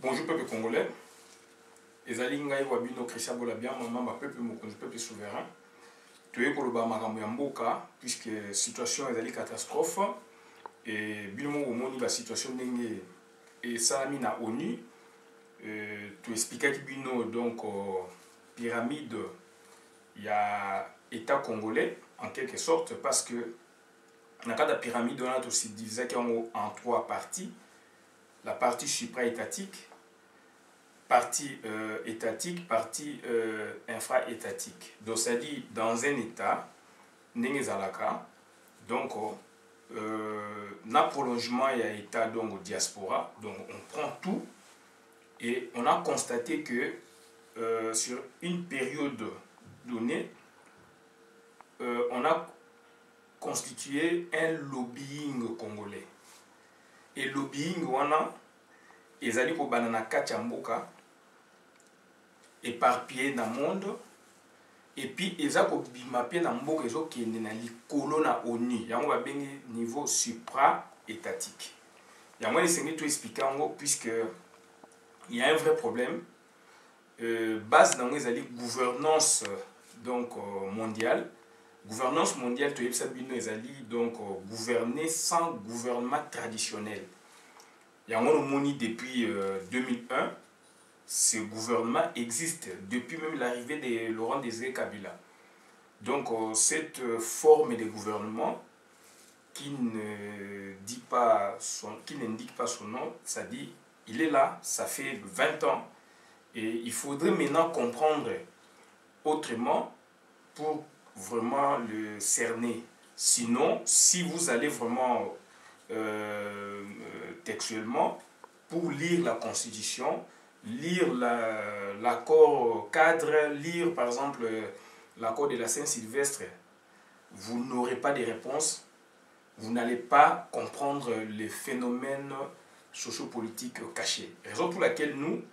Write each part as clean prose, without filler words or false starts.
Bonjour peuple congolais. Ezali ngai wabino Christian Bolabia, maman peuple mokonzi peuple souverain. Toye koloba makambo ya mboka puisque situation ezali catastrophe et bino moni ba situation ndenge et salami na ONU. Tu expliquais bino donc pyramide il y a état congolais en quelque sorte parce que dans la pyramide on a aussi divisé en trois parties. La partie supra-étatique, partie étatique, partie infra-étatique. Donc, c'est-à-dire dans un état, Nengezalaka, donc, na prolongement, il y a état donc diaspora, donc on prend tout et on a constaté que sur une période donnée, on a constitué un lobbying congolais. Et lobbying wana ezali ko banana kati mboka éparpillé dans le monde et puis eza ko bima pe na mboka ezo kende na likolo na ONU yango ba bengi niveau supra étatique. Yango esengi to expliquer ngo puisque il y a un vrai problème base dans ezali gouvernance donc mondiale. Gouvernance mondiale, tu as donc gouverner sans gouvernement traditionnel. Il y a un moni depuis 2001, ce gouvernement existe depuis même l'arrivée de Laurent Désiré Kabila. Donc cette forme de gouvernement qui n'indique pas son nom, ça dit il est là, ça fait 20 ans et il faudrait maintenant comprendre autrement pour vraiment le cerner. Sinon, si vous allez vraiment textuellement pour lire la Constitution, lire l'accord cadre, lire par exemple l'accord de la Saint-Sylvestre, vous n'aurez pas de réponse, vous n'allez pas comprendre les phénomènes sociopolitiques cachés. Raison pour laquelle nous,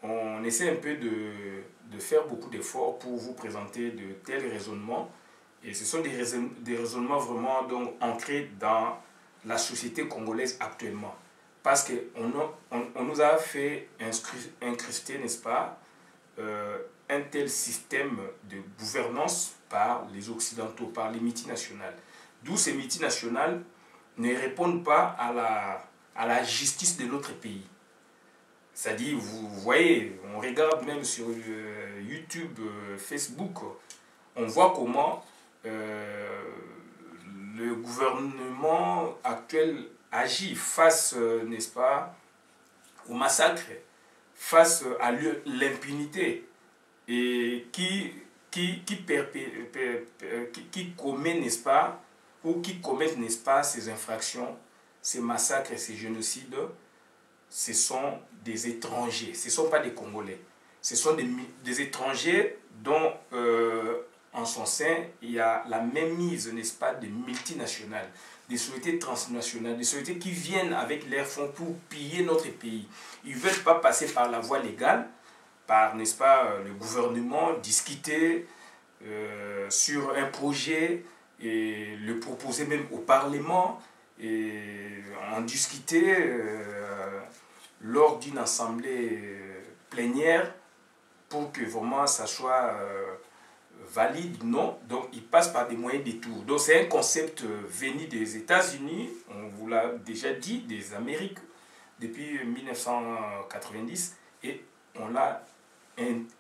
on essaie un peu de faire beaucoup d'efforts pour vous présenter de tels raisonnements. Et ce sont des raisonnements vraiment donc, ancrés dans la société congolaise actuellement. Parce qu'on nous a fait incruster, n'est-ce pas, un tel système de gouvernance par les Occidentaux, par les multinationales. D'où ces multinationales ne répondent pas à la justice de notre pays. C'est-à-dire, vous voyez, on regarde même sur YouTube, Facebook, on voit comment le gouvernement actuel agit face, n'est-ce pas, au massacre, face à l'impunité et qui commet, n'est-ce pas, ou qui commettent, n'est-ce pas, ces infractions, ces massacres et ces génocides. Ce sont des étrangers, ce ne sont pas des Congolais. Ce sont des étrangers dont, en son sein, il y a la mainmise, n'est-ce pas, des multinationales, des sociétés transnationales, des sociétés qui viennent avec leurs fonds pour piller notre pays. Ils ne veulent pas passer par la voie légale, par, n'est-ce pas, le gouvernement, discuter sur un projet et le proposer même au Parlement et en discuter lors d'une assemblée plénière pour que vraiment ça soit valide, non. Donc il passe par des moyens détours. Donc c'est un concept venu des États-Unis, on vous l'a déjà dit, des Amériques depuis 1990 et on l'a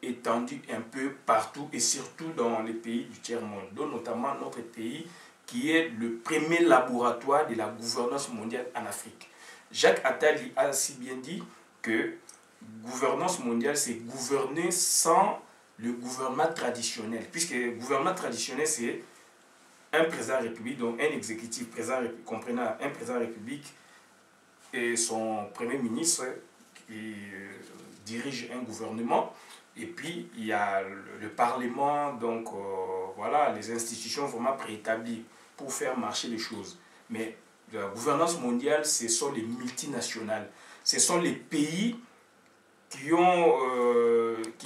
étendu un peu partout et surtout dans les pays du tiers-monde, dont notamment notre pays qui est le premier laboratoire de la gouvernance mondiale en Afrique. Jacques Attali a si bien dit que gouvernance mondiale, c'est gouverner sans le gouvernement traditionnel. Puisque le gouvernement traditionnel, c'est un président de la République, donc un exécutif comprenant un président de la République et son premier ministre qui dirige un gouvernement. Et puis, il y a le Parlement, donc voilà, les institutions vraiment préétablies pour faire marcher les choses. Mais la gouvernance mondiale, ce sont les multinationales. Ce sont les pays qui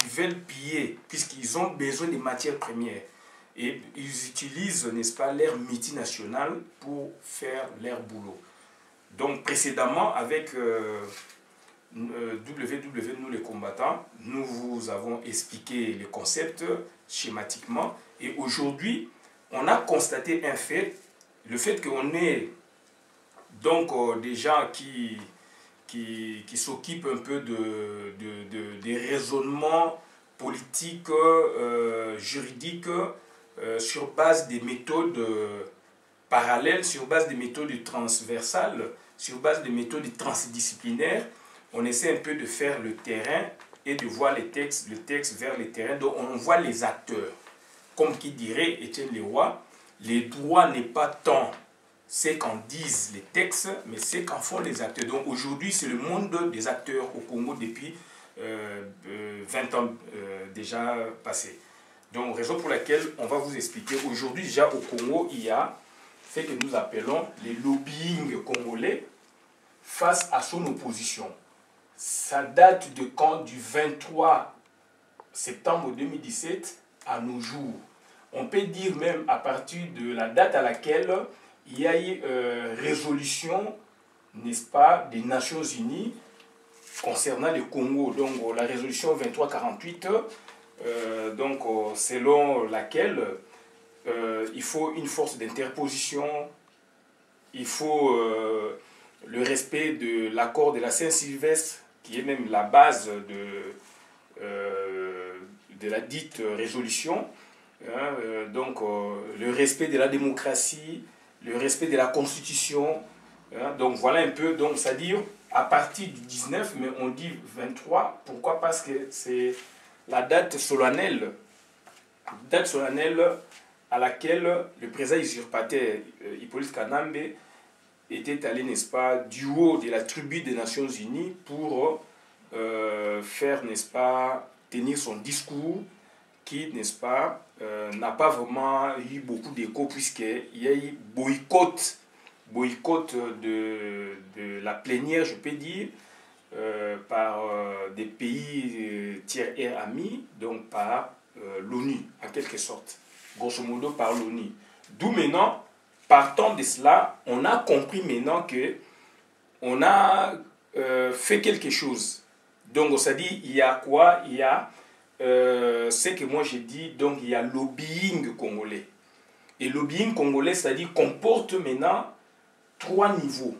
veulent piller, puisqu'ils ont besoin des matières premières. Et ils utilisent, n'est-ce pas, leurs multinationales pour faire leur boulot. Donc, précédemment, avec WW, nous les combattants, nous vous avons expliqué les concepts schématiquement. Et aujourd'hui, on a constaté un fait, le fait qu'on ait donc des gens qui s'occupent un peu des raisonnements politiques, juridiques, sur base des méthodes parallèles, sur base des méthodes transversales, sur base des méthodes transdisciplinaires. On essaie un peu de faire le terrain et de voir le texte vers le terrain. Donc on voit les acteurs. Comme qui dirait Étienne Leroy, les droits n'est pas tant ce qu'en disent les textes, mais ce qu'en font les acteurs. Donc aujourd'hui, c'est le monde des acteurs au Congo depuis 20 ans déjà passés. Donc raison pour laquelle on va vous expliquer. Aujourd'hui, déjà au Congo, il y a ce que nous appelons les lobbying congolais face à son opposition. Ça date de quand? Du 23 septembre 2017 à nos jours. On peut dire même à partir de la date à laquelle il y a eu résolution, n'est-ce pas, des Nations Unies concernant le Congo. Donc la résolution 2348, selon laquelle il faut une force d'interposition, il faut le respect de l'accord de la Saint-Sylvestre, qui est même la base de la dite résolution. Le respect de la démocratie, le respect de la Constitution. Donc voilà un peu, donc c'est-à-dire à partir du 19, mais on dit 23. Pourquoi? Parce que c'est la date solennelle à laquelle le président usurpateur Hippolyte Kanambe était allé, n'est-ce pas, du haut de la tribu des Nations Unies pour faire, n'est-ce pas, tenir son discours qui, n'est-ce pas, n'a pas vraiment eu beaucoup d'écho puisqu'il y a eu boycott de la plénière, je peux dire, par des pays tiers et amis, donc par l'ONU, en quelque sorte, grosso modo par l'ONU. D'où maintenant, partant de cela, on a compris maintenant que on a fait quelque chose. Donc, ça dit, il y a quoi? Il y a ce que moi j'ai dit, donc il y a lobbying congolais. Et lobbying congolais, c'est-à-dire comporte maintenant 3 niveaux.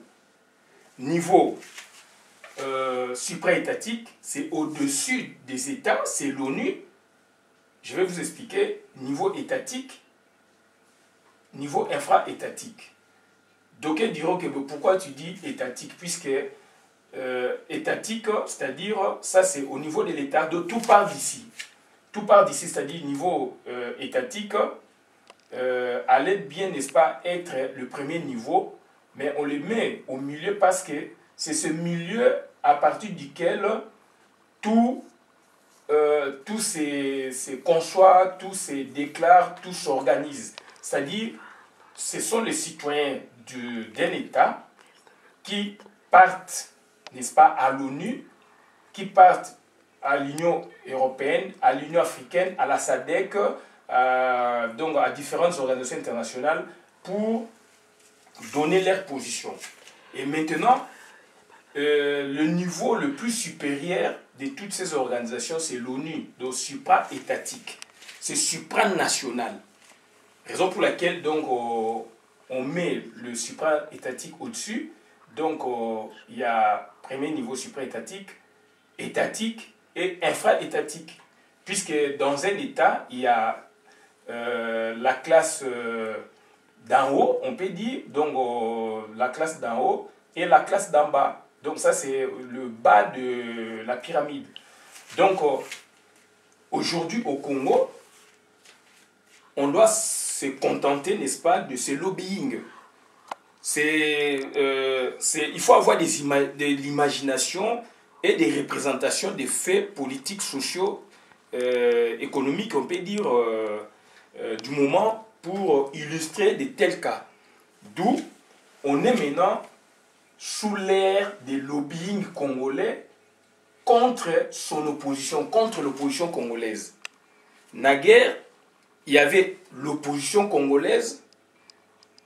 Niveau supra-étatique, c'est au-dessus des États, c'est l'ONU. Je vais vous expliquer. Niveau étatique, niveau infra-étatique. D'aucuns diront que pourquoi tu dis étatique, puisque étatique, c'est-à-dire, ça c'est au niveau de l'État, de tout part d'ici. Tout part d'ici, c'est-à-dire niveau étatique, allait bien, n'est-ce pas, être le premier niveau, mais on le met au milieu parce que c'est ce milieu à partir duquel tout se conçoit, tout se déclare, tout s'organise. C'est-à-dire, ce sont les citoyens d'un État qui partent, n'est-ce pas, à l'ONU, qui partent à l'Union européenne, à l'Union africaine, à la SADC, donc à différentes organisations internationales pour donner leur position. Et maintenant, le niveau le plus supérieur de toutes ces organisations, c'est l'ONU, donc supra-étatique. C'est supranational. Raison pour laquelle donc, on met le supra-étatique au-dessus. Donc, il y a premier niveau supra-étatique, étatique et infra-étatique. Puisque dans un État, il y a la classe d'en haut, on peut dire, donc la classe d'en haut et la classe d'en bas. Donc ça, c'est le bas de la pyramide. Donc, aujourd'hui au Congo, on doit se contenter, n'est-ce pas, de ce lobbying. Il faut avoir de l'imagination et des représentations des faits politiques, sociaux, économiques, on peut dire, du moment pour illustrer de tels cas. D'où on est maintenant sous l'ère des lobbying congolais contre son opposition, contre l'opposition congolaise. Naguère, il y avait l'opposition congolaise,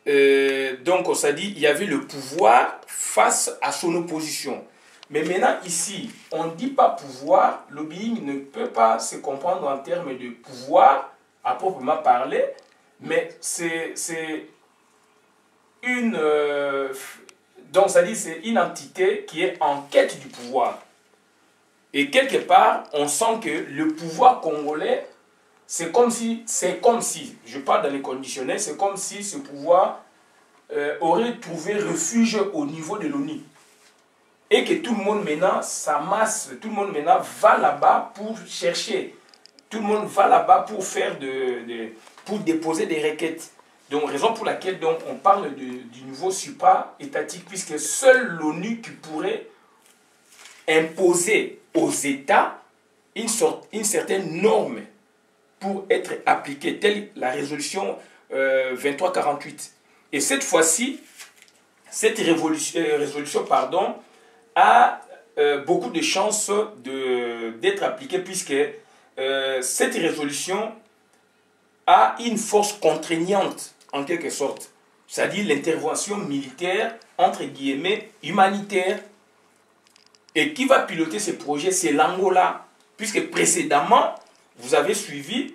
donc on s'est dit, il y avait le pouvoir face à son opposition. Mais maintenant, ici, on ne dit pas pouvoir. Lobbying ne peut pas se comprendre en termes de pouvoir, à proprement parler, mais c'est une... donc, ça dit c'est une entité qui est en quête du pouvoir. Et quelque part, on sent que le pouvoir congolais, c'est comme si, je parle dans les conditionnels, c'est comme si ce pouvoir aurait trouvé refuge au niveau de l'ONU. Et que tout le monde maintenant s'amasse, tout le monde maintenant va là-bas pour chercher. Tout le monde va là-bas pour faire pour déposer des requêtes. Donc, raison pour laquelle donc, on parle du niveau supra-étatique, puisque seule l'ONU qui pourrait imposer aux États une certaine norme pour être appliquée, telle la résolution 2348. Et cette fois-ci, cette résolution a beaucoup de chances d'être appliquée, puisque cette résolution a une force contraignante, en quelque sorte. C'est-à-dire l'intervention militaire, entre guillemets, humanitaire. Et qui va piloter ces projets, c'est l'Angola. Puisque précédemment, vous avez suivi,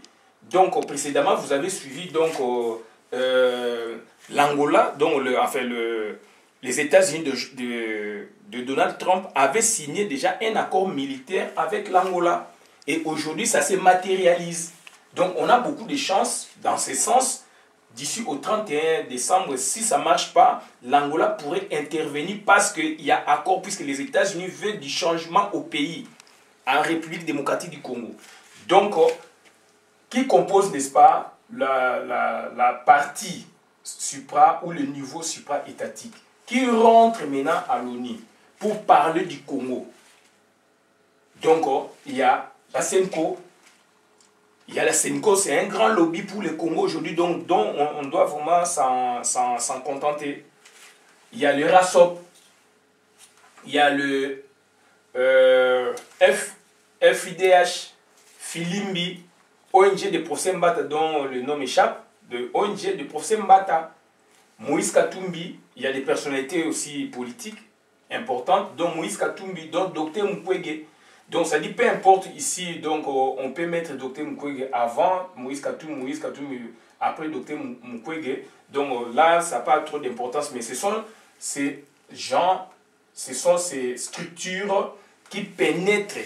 l'Angola, donc les États-Unis de Donald Trump avaient signé déjà un accord militaire avec l'Angola. Et aujourd'hui, ça se matérialise. Donc, on a beaucoup de chances, dans ce sens, d'ici au 31 décembre, si ça ne marche pas, l'Angola pourrait intervenir parce qu'il y a accord, puisque les États-Unis veulent du changement au pays, en République démocratique du Congo. Donc, qui compose, n'est-ce pas, la partie supra ou le niveau supra-étatique, qui rentre maintenant à l'ONU pour parler du Congo. Donc, il y a la CENCO. Il y a la CENCO, c'est un grand lobby pour le Congo aujourd'hui, dont on doit vraiment s'en contenter. Il y a le RASOP, il y a le FIDH, Filimbi, ONG de Professeur Mbata, dont le nom échappe, de ONG de Professeur Mbata, Moïse Katumbi, il y a des personnalités aussi politiques importantes, dont Moïse Katumbi, dont Dr Mukwege. Donc ça dit, peu importe ici, donc on peut mettre Dr Mukwege avant Moïse Katumbi après Dr Mukwege. Donc là, ça n'a pas trop d'importance, mais ce sont ces gens, ce sont ces structures qui pénètrent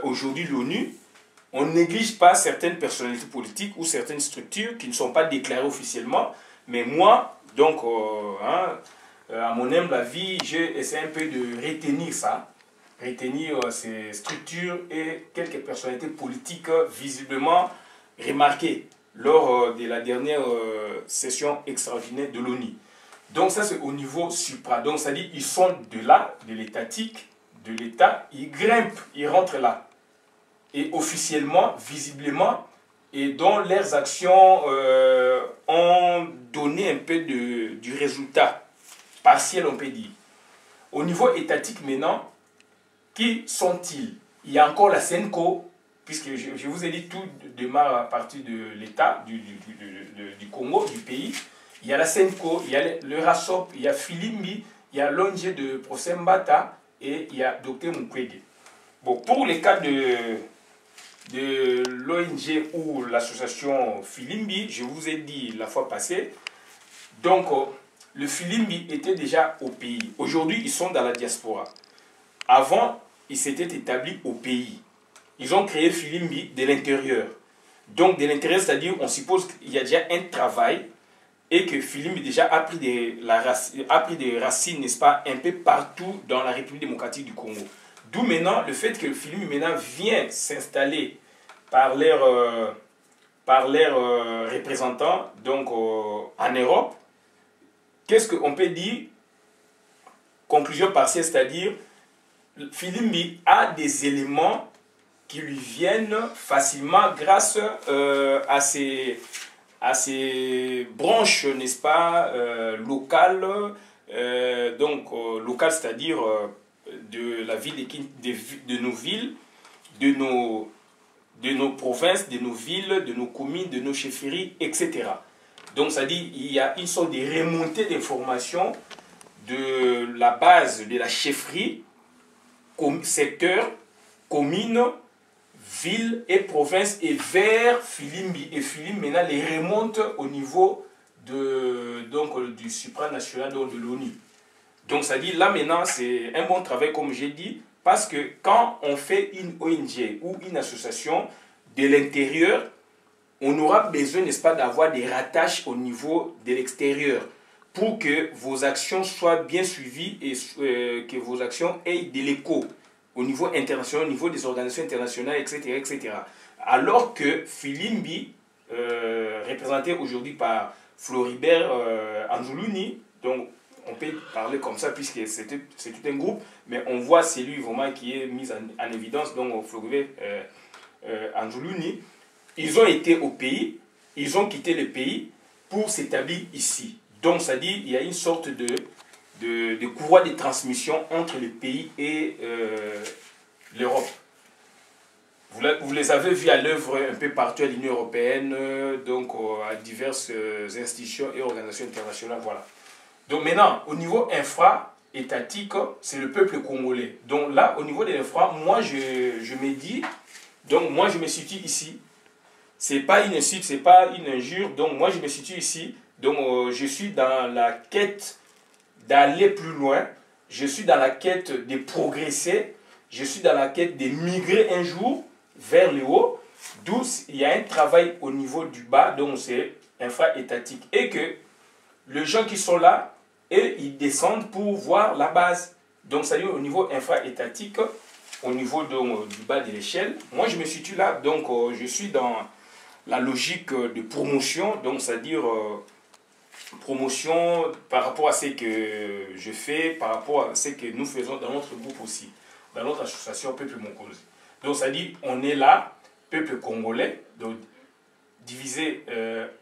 aujourd'hui l'ONU. On ne néglige pas certaines personnalités politiques ou certaines structures qui ne sont pas déclarées officiellement, mais moi, donc, à mon humble avis, j'essaie un peu de retenir ça, ces structures et quelques personnalités politiques visiblement remarquées lors de la dernière session extraordinaire de l'ONU. Donc ça, c'est au niveau supra. Donc ça dit, ils sont de là, de l'étatique, de l'État, ils grimpent, ils rentrent là. Et officiellement, visiblement, et dont leurs actions ont donné un peu du résultat partiel, on peut dire. Au niveau étatique maintenant, qui sont-ils? Il y a encore la CENCO, puisque je vous ai dit tout démarre à partir de l'État du Congo, du pays. Il y a la CENCO, il y a le RASOP, il y a Filimbi, il y a l'ONG de Professeur Mbata et il y a Dr Mukwege. Bon, pour les cas de l'ONG ou l'association Filimbi, je vous ai dit la fois passée, donc le Filimbi était déjà au pays. Aujourd'hui, ils sont dans la diaspora. Avant, ils s'étaient établis au pays. Ils ont créé Filimbi de l'intérieur. Donc de l'intérieur, c'est-à-dire, on suppose qu'il y a déjà un travail et que Filimbi déjà a pris des racines, n'est-ce pas, un peu partout dans la République démocratique du Congo. D'où maintenant le fait que Filimbi maintenant vient s'installer par leurs représentants donc, en Europe. Qu'est-ce qu'on peut dire? Conclusion partielle, c'est-à-dire Filimbi a des éléments qui lui viennent facilement grâce à ces branches, n'est-ce pas, locales, locales, c'est-à-dire de la ville, de nos villes, de nos provinces, de nos villes, de nos communes, de nos chefferies, etc. Donc, ça dit il y a une sorte de remontée d'informations de la base de la chefferie, secteur, commune, ville et province, et vers Filimbi. Et Filimbi maintenant les remonte au niveau du supranational, donc de l'ONU. Donc ça dit, là maintenant, c'est un bon travail, comme j'ai dit, parce que quand on fait une ONG ou une association de l'intérieur, on aura besoin, n'est-ce pas, d'avoir des rattaches au niveau de l'extérieur pour que vos actions soient bien suivies et que vos actions aient de l'écho au niveau international, au niveau des organisations internationales, etc. etc. Alors que Filimbi, représenté aujourd'hui par Floribert Anzoulouni, donc on peut parler comme ça puisque c'est tout un groupe, mais on voit c'est lui vraiment qui est mis en évidence, donc Floribert Anzoulouni. Ils ont été au pays, ils ont quitté le pays pour s'établir ici. Donc, ça dit il y a une sorte de courroie de transmission entre le pays et l'Europe. Vous les avez vus à l'œuvre un peu partout à l'Union européenne, donc à diverses institutions et organisations internationales. Voilà. Donc maintenant, au niveau infra-étatique, c'est le peuple congolais. Donc là, au niveau de l'infra, moi je me dis, donc moi je me situe ici. C'est pas une insulte, c'est pas une injure. Donc moi je me situe ici. Donc je suis dans la quête d'aller plus loin. Je suis dans la quête de progresser. Je suis dans la quête de migrer un jour vers le haut. D'où il y a un travail au niveau du bas, donc c'est infra-étatique. Et que les gens qui sont là, et ils descendent pour voir la base. Donc ça veut dire au niveau infra-étatique, au niveau du bas de l'échelle. Moi je me situe là, donc je suis dans la logique de promotion, donc c'est-à-dire promotion par rapport à ce que je fais, par rapport à ce que nous faisons dans notre groupe aussi, dans notre association Peuple Mongolais. Donc c'est-à-dire on est là, peuple congolais, donc divisé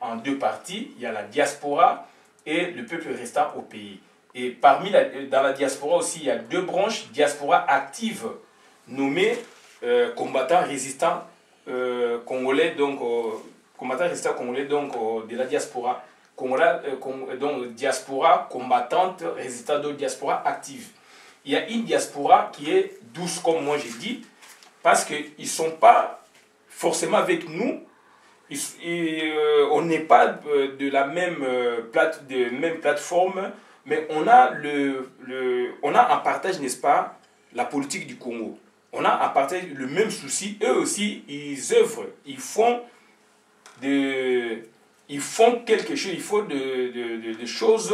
en deux parties, il y a la diaspora et le peuple restant au pays. Et dans la diaspora aussi, il y a deux branches, diaspora active, nommée combattants résistants congolais, donc combattants résistants congolais, donc de la diaspora, donc diaspora combattante résistante, donc diaspora active. Il y a une diaspora qui est douce, comme moi j'ai dit, parce qu'ils ne sont pas forcément avec nous. On n'est pas de la même, plateforme, mais on a, on a en partage, n'est-ce pas, la politique du Congo. On a en partage le même souci. Eux aussi, ils œuvrent, ils font quelque chose, ils font des choses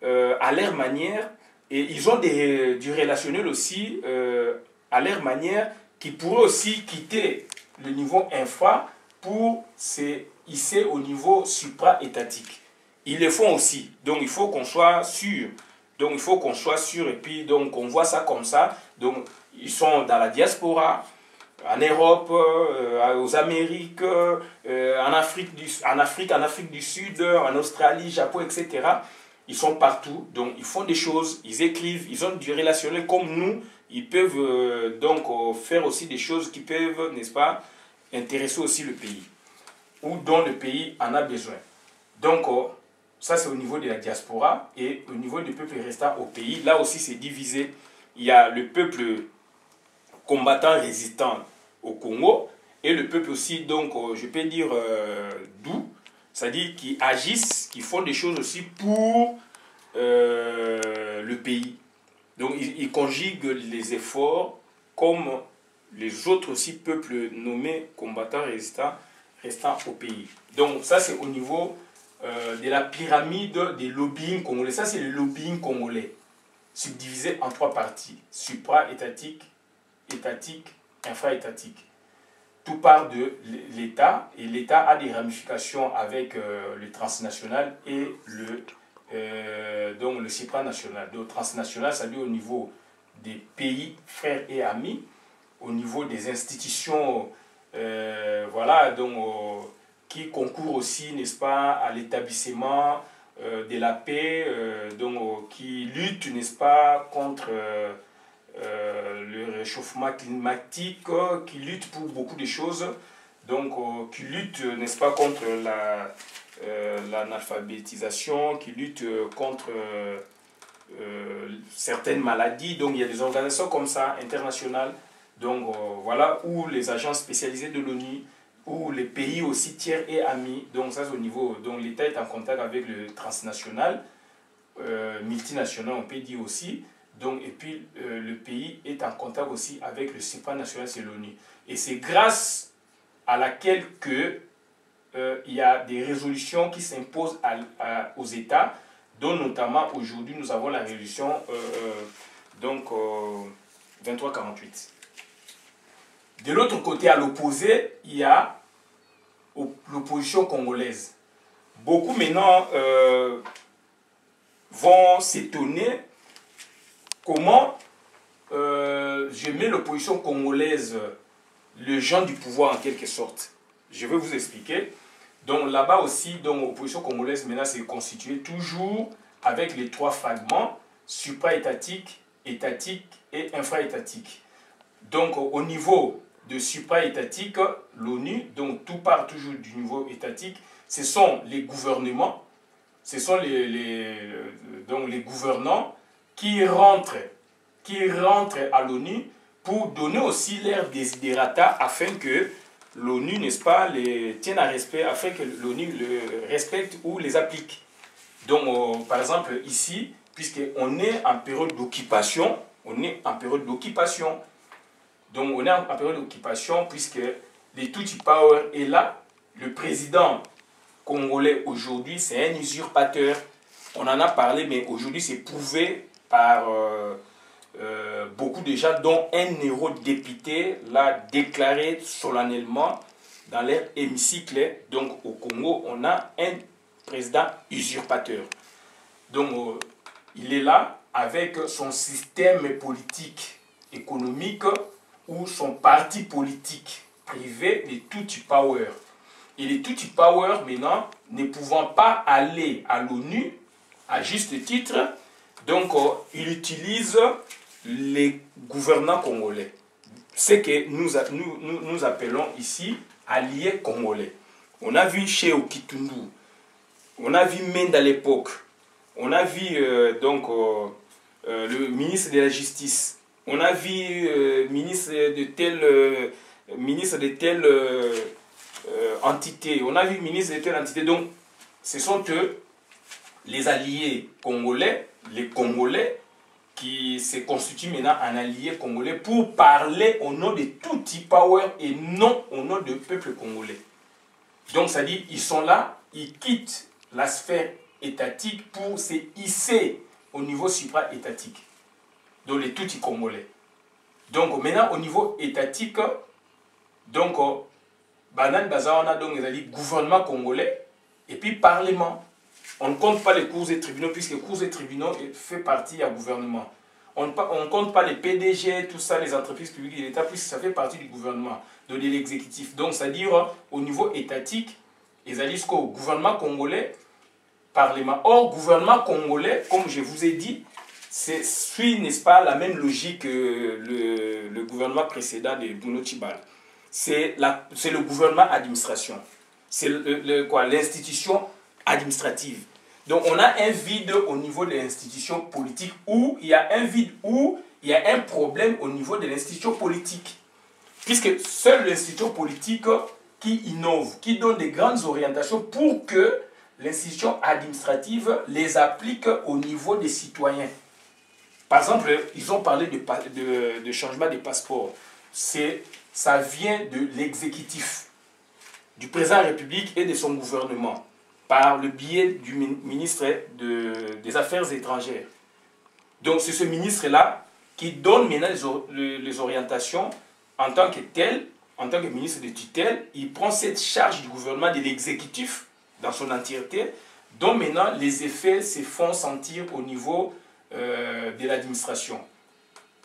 à leur manière, et ils ont du relationnel aussi à leur manière, qui pourraient aussi quitter le niveau infra pour se hisser au niveau supra-étatique. Ils le font aussi. Donc il faut qu'on soit sûr. Donc il faut qu'on soit sûr et puis donc on voit ça comme ça. Donc ils sont dans la diaspora, en Europe, aux Amériques, en Afrique du Sud, en Australie, Japon, etc. Ils sont partout. Donc ils font des choses, ils écrivent, ils ont du relationnel comme nous. Ils peuvent donc faire aussi des choses qui peuvent, n'est-ce pas, intéresser aussi le pays, ou dont le pays en a besoin. Donc, ça c'est au niveau de la diaspora, et au niveau du peuple restant au pays, là aussi c'est divisé. Il y a le peuple combattant résistant au Congo, et le peuple aussi, donc je peux dire doux, c'est-à-dire qui agissent, qui font des choses aussi pour le pays. Donc ils conjuguent les efforts comme les autres aussi peuples nommés combattants résistants restant au pays. Donc ça c'est au niveau de la pyramide des lobbying congolais. Ça c'est le lobbying congolais, subdivisé en trois parties: supra-étatique, étatique, infra-étatique. Tout part de l'État, et l'État a des ramifications avec le transnational et donc le supranational. Le transnational, ça veut dire au niveau des pays frères et amis, au niveau des institutions, voilà, donc qui concourent aussi, n'est-ce pas, à l'établissement de la paix, donc qui luttent, n'est-ce pas, contre le réchauffement climatique, qui luttent pour beaucoup de choses, donc qui luttent, n'est-ce pas, contre l'analphabétisation, qui luttent contre certaines maladies. Donc il y a des organisations comme ça, internationales, donc voilà, où les agences spécialisées de l'ONU, où les pays aussi tiers et amis, donc ça c'est au niveau, donc l'État est en contact avec le transnational, multinational on peut dire aussi, donc, et puis le pays est en contact aussi avec le supranational, c'est l'ONU. Et c'est grâce à laquelle que, il y a des résolutions qui s'imposent aux États, dont notamment aujourd'hui nous avons la résolution 2348. De l'autre côté, à l'opposé, il y a l'opposition congolaise. Beaucoup maintenant vont s'étonner comment je mets l'opposition congolaise, le genre du pouvoir en quelque sorte. Je vais vous expliquer. Donc là-bas aussi, l'opposition congolaise maintenant c'est constituée toujours avec les trois fragments, supra-étatique, étatique et infra-étatique. Donc au niveau de supra-étatique, l'ONU, donc tout part toujours du niveau étatique, ce sont les gouvernements, ce sont donc les gouvernants qui rentrent à l'ONU pour donner aussi leur desiderata afin que l'ONU, n'est-ce pas, les tienne à respect, afin que l'ONU le respecte ou les applique. Donc, par exemple, ici, puisqu'on est en période d'occupation, donc on est en période d'occupation puisque les Tutsi Power est là. Le président congolais aujourd'hui, c'est un usurpateur. On en a parlé, mais aujourd'hui c'est prouvé par beaucoup de gens, dont un eurodéputé l'a déclaré solennellement dans leur hémicycle. Donc au Congo, on a un président usurpateur. Donc il est là avec son système politique, économique, ou son parti politique privé, les Tutsi Power. Et les Tutsi Power, maintenant, ne pouvant pas aller à l'ONU, à juste titre, donc il utilise les gouvernants congolais. Ce que nous appelons ici alliés congolais. On a vu chez Okitundu, on a vu Menda à l'époque, on a vu le ministre de la Justice, on a vu ministre de telle entité, on a vu ministre de telle entité. Donc, ce sont eux, les alliés congolais, les Congolais, qui se constituent maintenant en alliés congolais pour parler au nom de Tutsi Power et non au nom du peuple congolais. Donc, ça dit, ils sont là, ils quittent la sphère étatique pour se hisser au niveau supra-étatique. Donc, les Tutsi congolais. Donc, maintenant, au niveau étatique, donc, Banan Bazawana, donc, ils ont dit gouvernement congolais et puis parlement. On ne compte pas les cours et tribunaux, puisque les cours et tribunaux fait partie du gouvernement. On ne compte pas les PDG, tout ça, les entreprises publiques de l'État, puisque ça fait partie du gouvernement, de l'exécutif. Donc, c'est-à-dire, au niveau étatique, ils allaient jusqu'au gouvernement congolais, parlement. Or, gouvernement congolais, comme je vous ai dit, suit, n'est-ce pas, la même logique que le gouvernement précédent de Bruno Tshibala. C'est le gouvernement administration. C'est l'institution administrative. Donc on a un vide au niveau de l'institution politique, où il y a un vide, où il y a un problème au niveau de l'institution politique. Puisque seule l'institution politique qui innove, qui donne des grandes orientations pour que l'institution administrative les applique au niveau des citoyens. Par exemple, ils ont parlé de changement des passeports. Ça vient de l'exécutif, du président de la République et de son gouvernement, par le biais du ministre des Affaires étrangères. Donc c'est ce ministre-là qui donne maintenant les orientations en tant que tel, en tant que ministre de tutelle. Il prend cette charge du gouvernement, de l'exécutif dans son entièreté, dont maintenant les effets se font sentir au niveau de l'administration.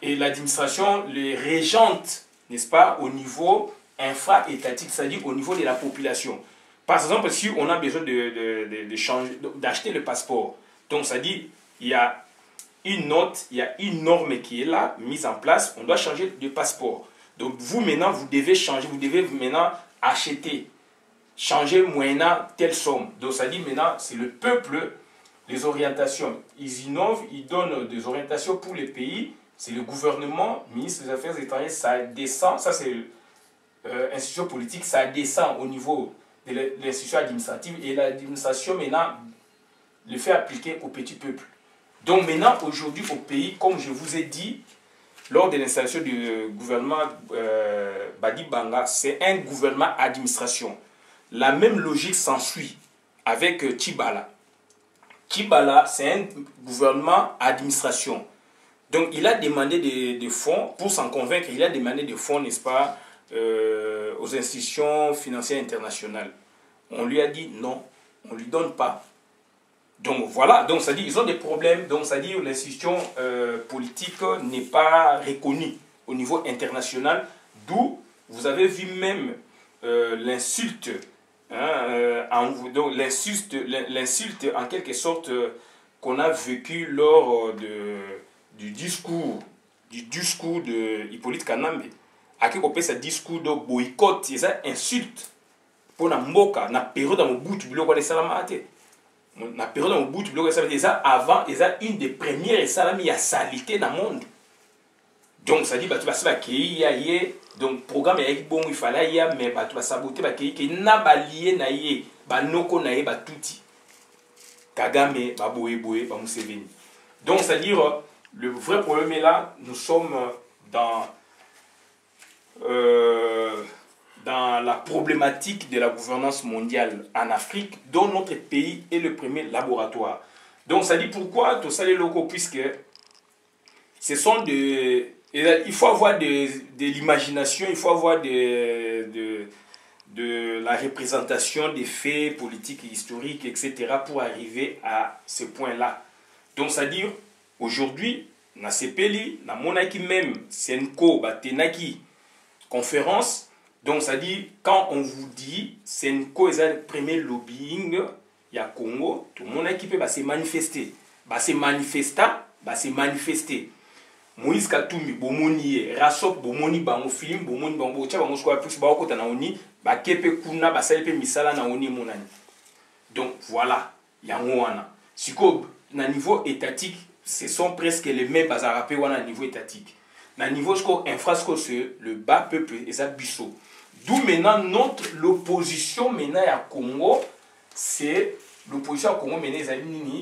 Et l'administration les régente, n'est-ce pas, au niveau infra-étatique, c'est-à-dire au niveau de la population. Par exemple, si on a besoin d'acheter le passeport, donc ça dit, il y a une note, il y a une norme qui est là, mise en place, on doit changer de passeport. Donc vous maintenant, vous devez changer, vous devez maintenant acheter, changer moyennant telle somme. Donc ça dit maintenant, c'est le peuple les orientations. Ils innovent, ils donnent des orientations pour les pays. C'est le gouvernement, ministre des Affaires étrangères, ça descend, ça c'est institution politique, ça descend au niveau de l'institution administrative et l'administration maintenant le fait appliquer au petit peuple. Donc maintenant, aujourd'hui au pays, comme je vous ai dit, lors de l'installation du gouvernement Badi Banga, c'est un gouvernement administration. La même logique s'ensuit avec Tchibala. Tchibala, c'est un gouvernement administration. Donc il a demandé des fonds, pour s'en convaincre, il a demandé des fonds, n'est-ce pas, aux institutions financières internationales. On lui a dit non, on ne lui donne pas. Donc voilà, donc ça dit ils ont des problèmes, donc ça dit l'institution politique n'est pas reconnue au niveau international, d'où vous avez vu même l'insulte, hein, l'insulte en quelque sorte qu'on a vécu lors du discours de Hippolyte Kanambe. À qui on peut ce discours de boycott, c'est ça insulte pour la mboka, na période dans le bout du bloc de Salamate. Na période dans le bout du bloc de Salamate, ça avant, c'est une des premières salami à salité dans le monde. Donc ça dit bah tu vas savoir qu'il y a donc programme est bon il fallait y a mais bah tu vas saboter bah qu'il n'a pas lié na yé bah noko na yé bah touti Kagame bah boé bah Museveni. Donc c'est à dire le vrai problème est là, nous sommes dans la problématique de la gouvernance mondiale en Afrique, dont notre pays est le premier laboratoire. Donc ça dit pourquoi tout ça les locaux, puisque ce sont il faut avoir de l'imagination, il faut avoir de la représentation des faits politiques et historiques, etc. pour arriver à ce point-là. Donc ça dit aujourd'hui, na sepeli, na monaki même, Senko, batenaki, conférence. Donc ça dit, quand on vous dit, Senko est le premier lobbying, il y a Congo, tout le monde qui peut se manifester. Se manifester. Moïse Katumbi, Bomoni, Rasop, Bomoni, Bango film, Bomoni, Bango, Tcha, Bango, Square, Plus, Bako, Tanaoni, Bakepe, Kuna, Basalepe, Misala, Naoni, Monani. Donc voilà, il y a Moana. Si na niveau étatique, ce sont presque les mêmes bazarapé à niveau étatique. Na niveau infrastructure, c'est le bas peuple et ça bisso. D'où maintenant l'opposition maintenant à Congo, c'est l'opposition à Congo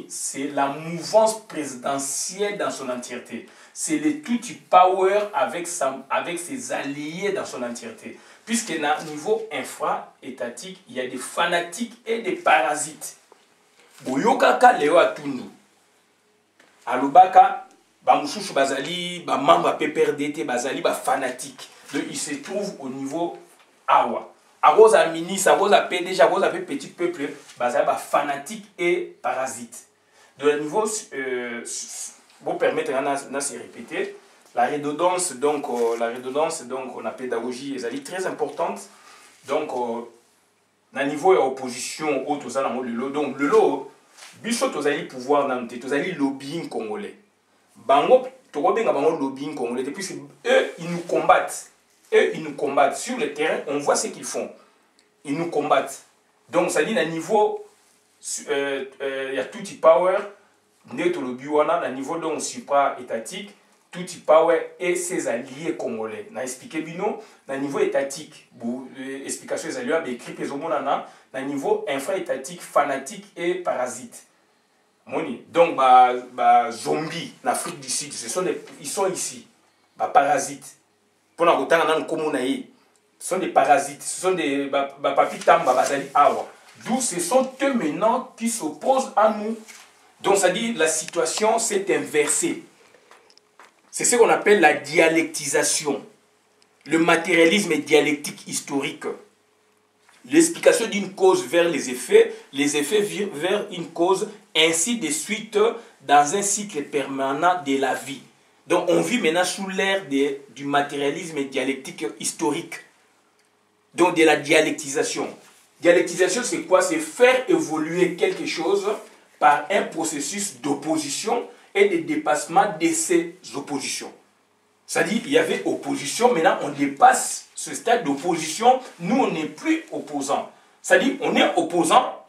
c'est la mouvance présidentielle dans son entièreté. C'est le Tutsi Power avec ses alliés dans son entièreté. Puisque à niveau infra-étatique, il y a des fanatiques et des parasites. Boyokaka Léo Atundu. Alubaka, Bamoussouchou Bazali, Bamamba PPRDT, Bazali, fanatique. Donc il se trouve au niveau Awa. Arosa ministre, Arosa PDG, Arosa petit peuple, Bazali, fanatique et parasite. De le niveau, pour permettre de se répéter, la redondance, donc, la pédagogie est très importante. Donc, na niveau et opposition, autres ça dans le lot. Donc, le lot, biso tozali pouvoir nante, tozali lobbying congolais. Bango, tokobenga bango lobbying congolais, puisque eux, ils nous combattent. Eux, ils nous combattent. Sur le terrain, on voit ce qu'ils font. Ils nous combattent. Donc, ça dit, à niveau, il y a Tutsi Power, Neto Lobiwana, à niveau donc supra-étatique, Tutsi Power et ses alliés congolais. Na expliqué bino, na niveau étatique, explication des alliés, mais écrit pesomonana, na niveau infra-étatique, fanatique et parasite. Donc, zombies en Afrique du Sud, ils sont ici. Parasites. Pour nous ce sont des parasites. Ce sont des papitamba, bazali awa. D'où ce sont eux maintenant qui s'opposent à nous. Donc, ça dit la situation s'est inversée. C'est ce qu'on appelle la dialectisation. Le matérialisme dialectique historique. L'explication d'une cause vers les effets vers une cause, ainsi de suite dans un cycle permanent de la vie. Donc on vit maintenant sous l'ère du matérialisme dialectique historique. Donc de la dialectisation. Dialectisation c'est quoi? C'est faire évoluer quelque chose par un processus d'opposition et de dépassement de ces oppositions. C'est-à-dire qu'il y avait opposition, maintenant on dépasse ce stade d'opposition, nous on n'est plus opposants. C'est-à-dire on est opposants,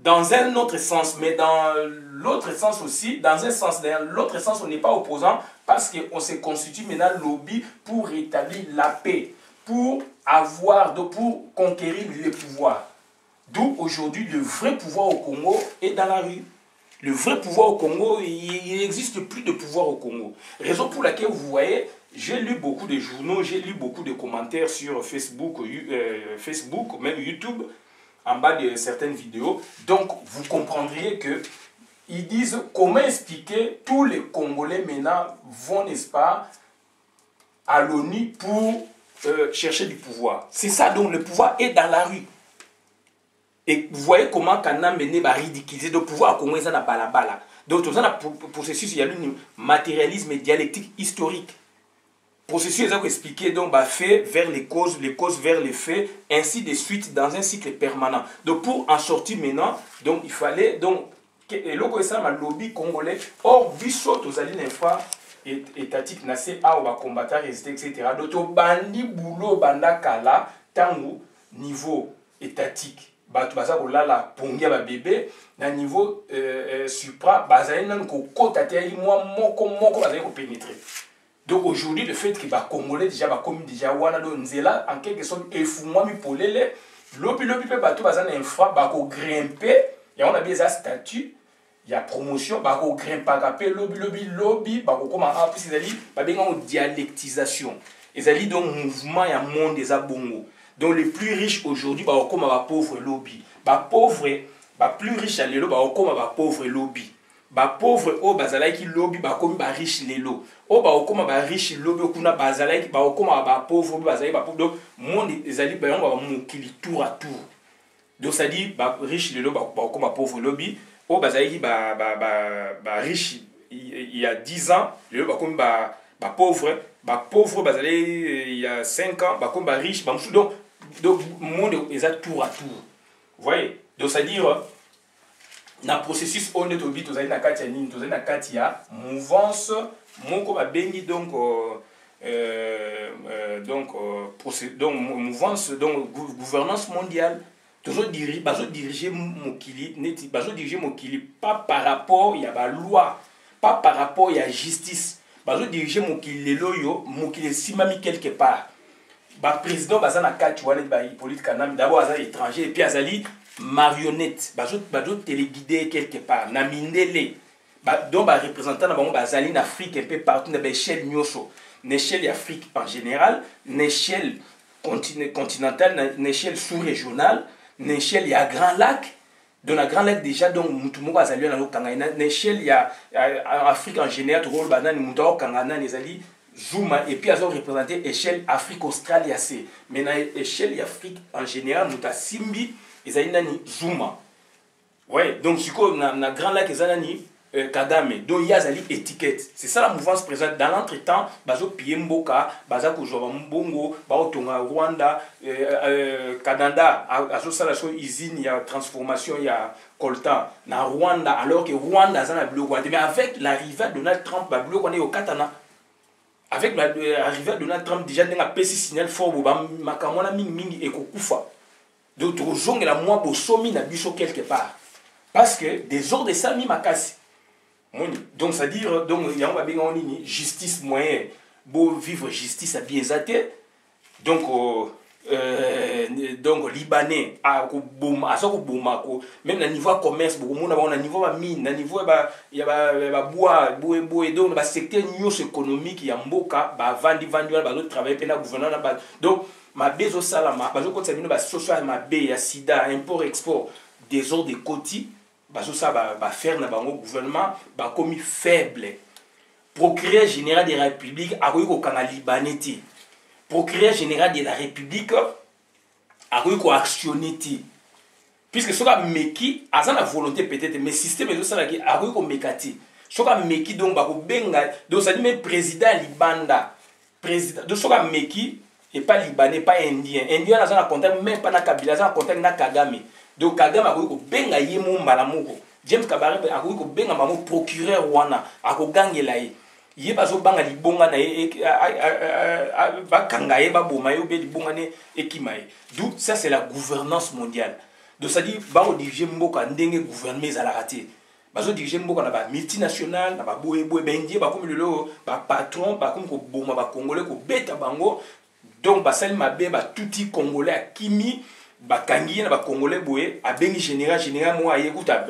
dans un autre sens, mais dans l'autre sens aussi, dans un sens, dans l'autre sens, on n'est pas opposant parce qu'on se constitue maintenant lobby pour rétablir la paix, pour conquérir le pouvoir. D'où aujourd'hui le vrai pouvoir au Congo est dans la rue. Le vrai pouvoir au Congo, il n'existe plus de pouvoir au Congo. Raison pour laquelle vous voyez, j'ai lu beaucoup de journaux, j'ai lu beaucoup de commentaires sur Facebook, même YouTube, en bas de certaines vidéos. Donc, vous comprendriez que ils disent comment expliquer tous les Congolais maintenant vont, n'est-ce pas, à l'ONU pour chercher du pouvoir. C'est ça, donc le pouvoir est dans la rue. Et vous voyez comment Kana mené va ridiculiser le pouvoir à Congo, ça n'a pas la balle. Donc, dans le processus, il y a un matérialisme et dialectique historique. Processus est expliqué donc fait vers les causes vers les faits, ainsi de suite dans un cycle permanent. Donc pour en sortir maintenant, donc il fallait donc et loko ça ma lobby congolais or biso tozali l'infra étatique nase a va combattre résister etc. Donc to bandi boulot banda kala tangu niveau étatique bato baza kolala pongia ba bébé na niveau supra bazali nan ko kota te moi moko bazali ko pénétrer. Donc aujourd'hui, le fait que les Congolais déjà comme déjà wana do nzela en quelque sorte efumwa mi polele lobi pe bato bazana infra bako grimper et on a bien ça statut il y a promotion bako grimper kapé lobi bako comment en plus ils ba benga en dialectisation ils alli donc mouvement ya monde des abongo donc les plus riches aujourd'hui bako comme ba pauvre lobby ba plus riche à lelo bako comme ba pauvre lobby ba pauvre o bazala ki lobby ba comme ba riche lelo o ba okoma ba riche lobby okuna bazala ki ba okoma ba pauvre bazala ba pauvre donc monde ezali ba on ba mokili tour à tour donc ça dit ba riche lelo ba okoma pauvre lobby o bazala ki ba riche il y a 10 ans lelo ba comme ba pauvre bazala il y a 5 ans ba comme ba riche ba donc monde ezali tour à tour vous voyez donc ça dire na processus on est obligé tozali na kati ya nini tozali na kati ya mouvance moko ba bengi donc mouvance donc gouvernance mondiale diriger mokili pas par rapport ya ba loi pas par rapport ya justice diriger mokili lelo yo mokili simami quelque part ba président baza na kati wana ba Hippolyte Kanambe d'abord azali étranger et puis azali marionnette bazo téléguidé quelque part na mindele donc ba représentant na bango bazali na Afrique un peu partout na échelle nyoso na échelle d'Afrique en général na échelle continentale na échelle sous-régionale na échelle ya Grand Lac dans la Grand Lac déjà donc mutu moko azali na lokanga na échelle ya Afrique en général to rôle banani mutu okanga na ezali Zuma et puis azo représenter échelle Afrique Australie assez mais na échelle Afrique en général muta simbi ezali nani Zuma ouais donc siko na Grand Lac ezali Kagame donc il y a zali étiquette c'est ça la mouvance présente dans l'entretemps bazo piller mboka baza ko joba mbongo ba otonga Rwanda Canada azo sala so usine ya transformation ya coltan na Rwanda alors que Rwanda za na biloko mais avec l'arrivée de Donald Trump ba biloko na yo katana avec l'arrivée de Donald Trump déjà n'a pas signal fort ba makamona mingi ekokufa donc tozongela moi bosomi na biso quelque part parce que des ordres de sami makasi donc c'est à dire donc il y a un bien justice moyen beau vivre justice à bien zaté donc libanais à même na niveau commerce beaucoup monde na niveau mine na niveau il y a bois donc ba secteur économique ya mboka ba vandi ba d'autres travailler pena gouvernement donc ma bezo salama ba zo ko tsabino ba social ma be ya sida import export des ordres de quotidien baso ça va faire na bango gouvernement ba komi faible procureur général de la République a ko kanga libanais ti procureur général de la République a ko actionner ti puisque soka meki aza na volonté peut-être mais système de ça qui a ko mekati soka meki donc ba ko benga donc ça dit même président libanda président de soka meki et pas libanais pas indien indien aza na contact même pas na Kabila aza na contact na Kagame donc Kagame a ko benga yemo malamoko James Kabarebe a ko benga mamo procureur wana a ko gangela ye bazo banga libonga na ba kanga ye ba boma ye be libonga ne ekimaye d'où ça c'est la gouvernance mondiale donc ça dit ba diriger mboka ndenge gouvernement za la raté bazo diriger mboka na ba multinational na ba boye bendie ba comme le ba patron ba comme ko boma ba congolais ko beta bango donc ba sali mabe ba touti congolais akimi ba kangi na ba congolais boye a bengi général mo aye kuta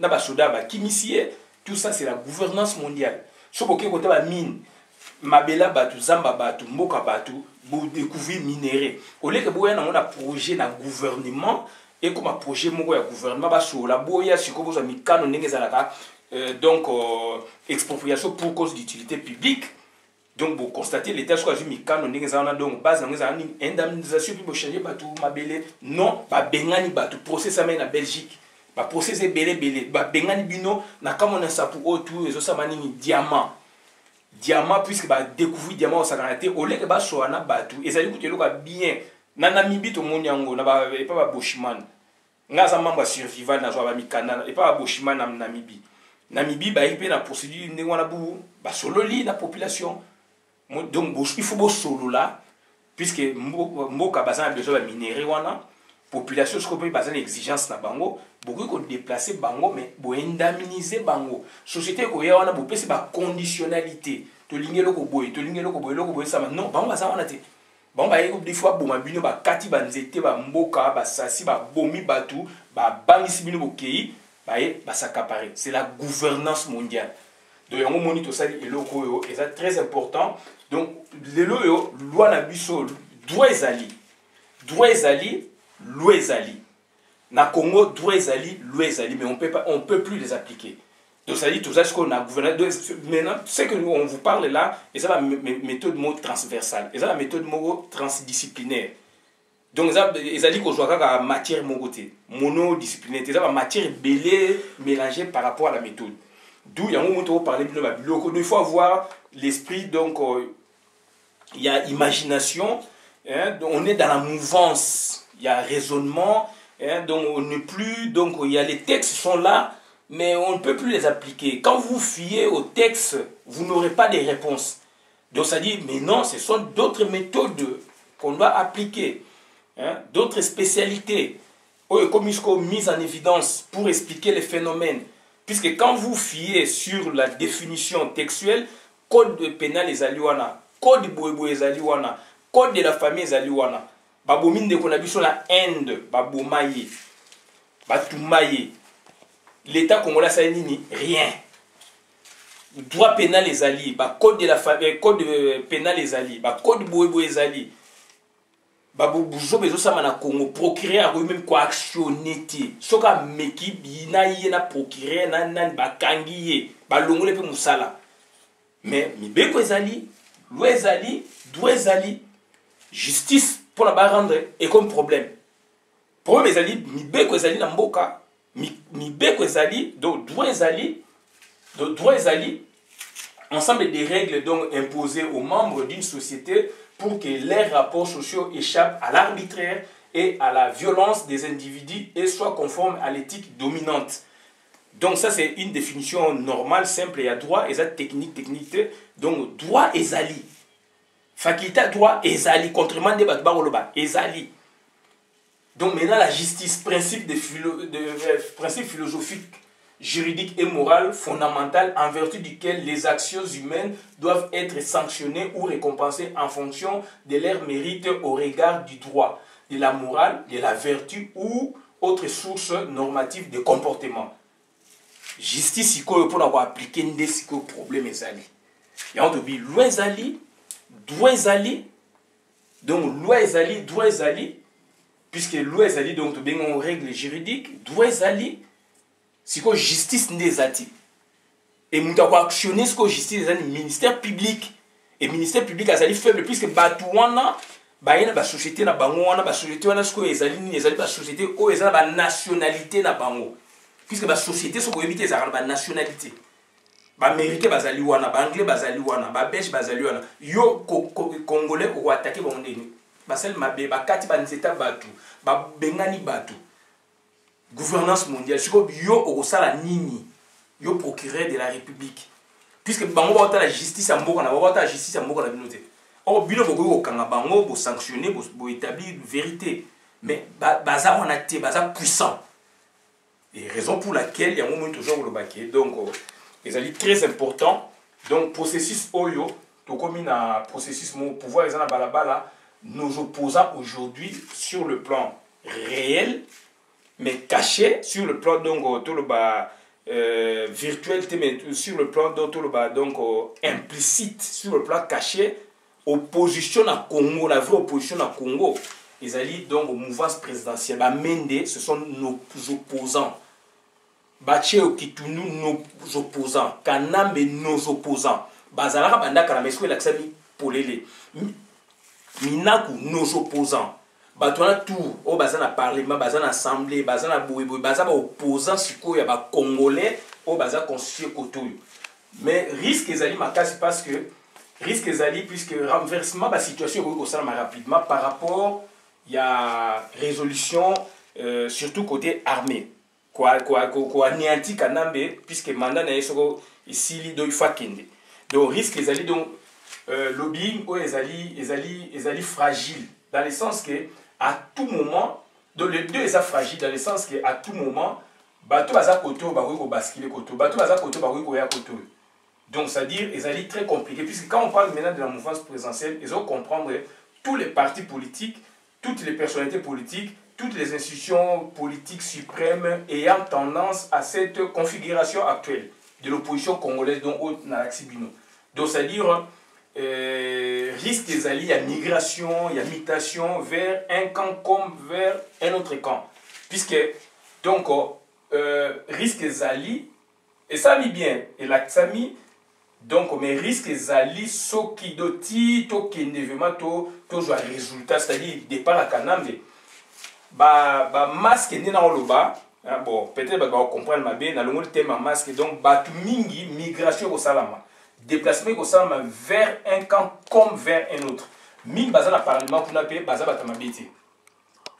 na ba soda ba kimisie. Tout ça c'est la gouvernance mondiale. So boké ko ta ba mine mabela batu zamba batu mboka batu pour découvrir minerai au lieu que boya na mona projet na gouvernement et comme un projet moko ya gouvernement ba so la boya siko boza mikano ndenge zalaka donc expropriation pour cause d'utilité publique. Donc vous constatez l'état soit mikano ndenge zalana donc base na ngeza ni indemnisation puis bo changer batu mabele non ba bengani batu procès amena na Belgique ba procès belé ba bengani bino na kamona sa pour autour ezo samani diamant puisque ba découvrir diamant au sakanate au lieu que ba soana batu ezali kutelo ka bien na Namibie to monyango na ba et pas ba Bushman ngaza mamba survivant na zo ba mikana et pas ba Bushman na Namibie ba ipe na procédure ndenge wana bu ba sololi na population donc il faut bo solo là puisque mboka bazana besoin ba minerai wana population ce qu'on peut bazana exigence na bango beaucoup ko déplacer bango mais bo indemniser bango société ko ya wana bo pesi ba conditionnalité to lingelo ko boy ça non bango bazana wana te bango ba yeko des fois boma bino ba kati ba nzete ba mboka ba sasi ba bomi batu ba bangisi bino bokei ba ye ba s'accaparer. C'est la gouvernance mondiale. Donc yango monito sali eloko yo et ça très important. Donc lelo yo loi na biso droit ezali na Congo droit ezali mais on peut plus les appliquer. Donc ça dit tout ça ce qu'on a gouverné maintenant ce que nous on vous parle là et ça la méthode mot transversale et ça la méthode mot transdisciplinaire. Donc ça dit qu'on soit la matière monodisciplinaire c'est la matière belée mélangée par rapport à la méthode. D'où il y a un moment où on parle de la il faut avoir l'esprit donc il y a imagination hein, donc on est dans la mouvance, il y a raisonnement hein, donc on n'est plus donc il y a les textes sont là mais on ne peut plus les appliquer. Quand vous fiez au texte, vous n'aurez pas de réponses. Donc ça dit mais non, ce sont d'autres méthodes qu'on doit appliquer, hein, d'autres spécialités comme mise en évidence pour expliquer les phénomènes. Puisque quand vous fiez sur la définition textuelle, code pénal les aliwana, code boebo les aliwana, code de la famille les aliwana, babomine de konabiso la Inde, babomaye, batumaye, l'État congolais ça nini rien. Droit pénal les alliés, code de la famille, code pénal les alliés, code boebo les alliés. Babuzo bezo sama na Congo procureur a même quoi actionner soka meki bina yena procureur na bakangiye balongole pe musala mais mibeko ezali loi ezali droit ezali justice pour la ba rendre et comme problème ezali mibeko ezali na mboka mibeko ezali donc droit ezali ensemble des règles donc imposées aux membres d'une société pour que les rapports sociaux échappent à l'arbitraire et à la violence des individus et soient conformes à l'éthique dominante. Donc ça c'est une définition normale, simple, il y a droit, et ça technique. Donc droit ezali. Faculté droit ezali, contrairement des batbaroloba, ezali. Donc maintenant la justice, principe philosophique, juridique et moral fondamental en vertu duquel les actions humaines doivent être sanctionnées ou récompensées en fonction de leur mérite au regard du droit, de la morale, de la vertu ou autre source normative de comportement. Justice pour avoir appliqué des problèmes ezali. Et on dit loi ezali, droit ezali, donc loi ezali, droit ezali, puisque loi ezali donc bien en règle juridique, droit ezali. Si quoi justice n'ezati et nous avons actionné ce que justice est ministère public et ministère public a sali faible puisque batouana baina ba société na bango wana ba société wana ce que ezali ba société o ezali ba nationalité na bango puisque ba société so ko éviter za ba nationalité ba américain bazali wana ba anglais bazali wana ba belge bazali wana yo congolais ko attaquer ba ndeni ba sel mabe ba kati ba nzeta batu ba bengani batu. Gouvernance mondiale, c'est comme yo sala nini, yo procureur de la République. Puisque bango ba la justice à mboka na ba la justice à mboka na binote. Or bino boko kanga bango bo sanctionner bo établir vérité. mais baza on a été baza puissant et raison pour laquelle il y a un moment toujours le baquet donc c'est très important donc processus oyo to comme un processus mon pouvoir ils en a balabala nos opposants aujourd'hui sur le plan réel mais caché sur le plan donc tout le bas virtuel mais sur le plan donc tout le bas donc implicite sur le plan caché opposition à Congo la vraie opposition à Congo ils allaient donc au mouvement présidentiel ba Mende ce sont nos opposants Bache Okitunu nos opposants Kanambe nos opposants Bazalaka Bandaka la mesque l'aksami polele Minaku nos opposants Batona tout au bazana parlement bazana assemblée bazana bouyeboui bazana opposant siko ya ba congolais au bazana constitué kotoyo mais risque ezali makasi parce que risque ezali puisque renversement la situation est aussi rapidement par rapport il y a résolution surtout côté armée quoi anéanti kanambe puisque mandat na yesoko ici do ifakende donc risque ezali donc lobbying ou ezali fragile dans le sens que à tout moment donc les deux sont fragiles dans le sens que à tout moment bateau baza koto ba ko basculer koto bateau baza koto ba ko ya koto donc c'est à dire ezali très compliqué puisque quand on parle maintenant de la mouvance présidentielle ils ont comprendre tous les partis politiques toutes les personnalités politiques toutes les institutions politiques suprêmes ayant tendance à cette configuration actuelle de l'opposition congolaise dont on a l'axibino. Donc c'est-à-dire risque des alliés à migration, il y a mutation vers un camp comme vers un autre camp. Puisque donc risque des alliés, et ça mis bien, et là ça mis donc mais risque des alliés ce qui doti to qui ne veut to joue résultat c'est-à-dire départ à Kanambe ba masque ni na oloba bon peut-être ba comprendre ma bien na longo thème masque donc batu mingi migration au salama déplacement au salama vers un camp comme vers un autre mingi baza na parlement kuna pe baza batama beti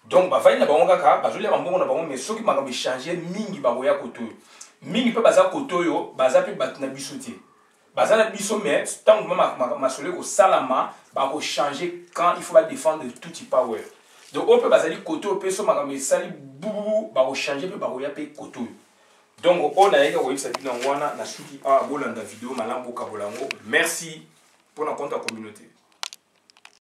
donc ba vai na bango kaka bazoli ba mbongo na bango mais soki makambo changer mingi ba boya koto mingi pe baza koto yo baza pe batna bisuti baza na biso mais tant que ma solo au salama ba ko changer quand il faut pas défendre tout type power. Donc on peut bazali koto on peut so makambo sali bubu ba ko changer pe ba ko ya pe koto donc on a yeka ko yisa bina wana na suki a bolanda vidéo malambo kabolango merci pour la compte communauté.